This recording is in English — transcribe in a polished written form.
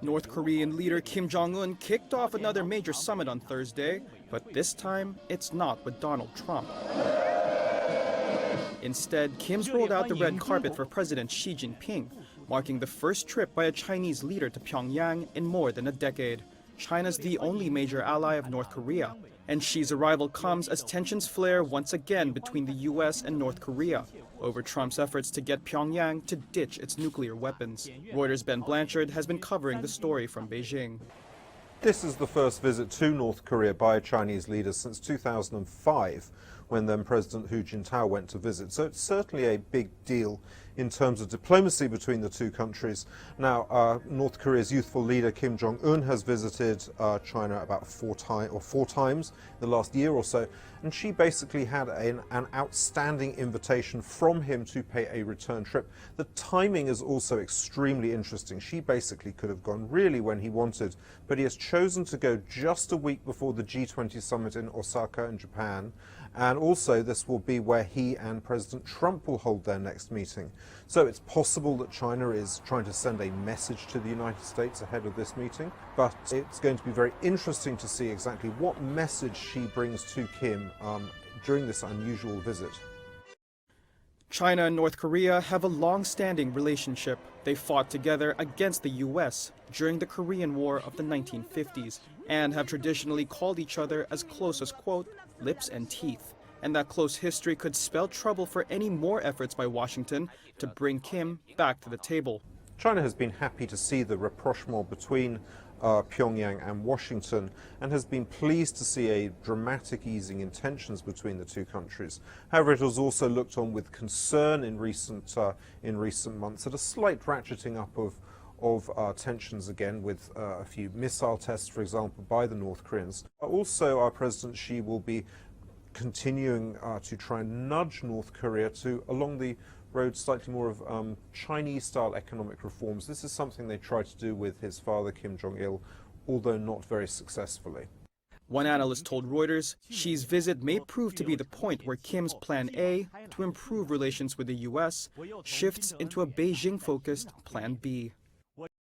North Korean leader Kim Jong-un kicked off another major summit on Thursday, but this time it's not with Donald Trump. Instead, Kim's rolled out the red carpet for President Xi Jinping, marking the first trip by a Chinese leader to Pyongyang in more than a decade. China's the only major ally of North Korea, and Xi's arrival comes as tensions flare once again between the US and North Korea over Trump's efforts to get Pyongyang to ditch its nuclear weapons. Reuters' Ben Blanchard has been covering the story from Beijing. This is the first visit to North Korea by a Chinese leader since 2005, when then President Hu Jintao went to visit. So it's certainly a big deal in terms of diplomacy between the two countries. Now, North Korea's youthful leader Kim Jong-un has visited China about four times in the last year or so, and she basically had an outstanding invitation from him to pay a return trip. The timing is also extremely interesting. She basically could have gone really when he wanted, but he has chosen to go just a week before the G20 summit in Osaka in Japan. And also this will be where he and President Trump will hold their next meeting. So it's possible that China is trying to send a message to the United States ahead of this meeting, but it's going to be very interesting to see exactly what message she brings to Kim during this unusual visit. China and North Korea have a long-standing relationship. They fought together against the US during the Korean War of the 1950s and have traditionally called each other as close as, quote, lips and teeth. And that close history could spell trouble for any more efforts by Washington to bring Kim back to the table. China has been happy to see the rapprochement between Pyongyang and Washington, and has been pleased to see a dramatic easing in tensions between the two countries. However, it has also looked on with concern in recent months at a slight ratcheting up of tensions again, with a few missile tests, for example, by the North Koreans. Also, our President Xi will be continuing to try and nudge North Korea along the road slightly more of Chinese-style economic reforms. This is something they tried to do with his father, Kim Jong-il, although not very successfully. One analyst told Reuters Xi's visit may prove to be the point where Kim's Plan A to improve relations with the US shifts into a Beijing-focused Plan B.